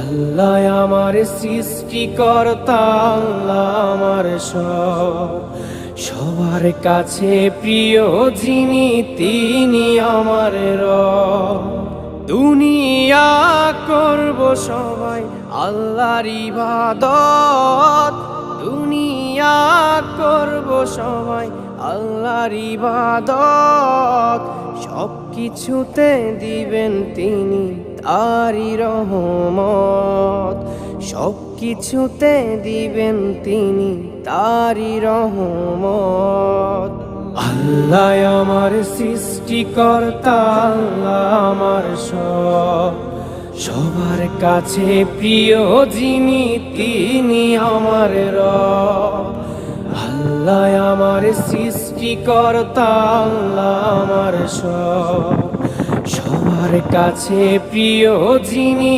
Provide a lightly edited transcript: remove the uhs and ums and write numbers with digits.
আল্লাহ আমার সৃষ্টিকর্তা, আল্লাহ আমার সব, সবার কাছে প্রিয় যিনি তিনি আমার রব। দুনিয়া করব সবাই আল্লাহর ইবাদত, দুনিয়া করব সবাই আল্লাহর ইবাদত, সব কিছুতে দিবেন তিনি তারি রহমত, সব কিছুতে দিবেন তিনি তারি রহমত। আল্লাহ আমার সৃষ্টিকর্তা, আল্লাহ আমার সব, সবার কাছে প্রিয় যিনি তিনি আমার রব। আল্লাহ আমার সৃষ্টিকর্তা, আল্লাহ আমার সব, সবার কাছে প্রিয় যিনি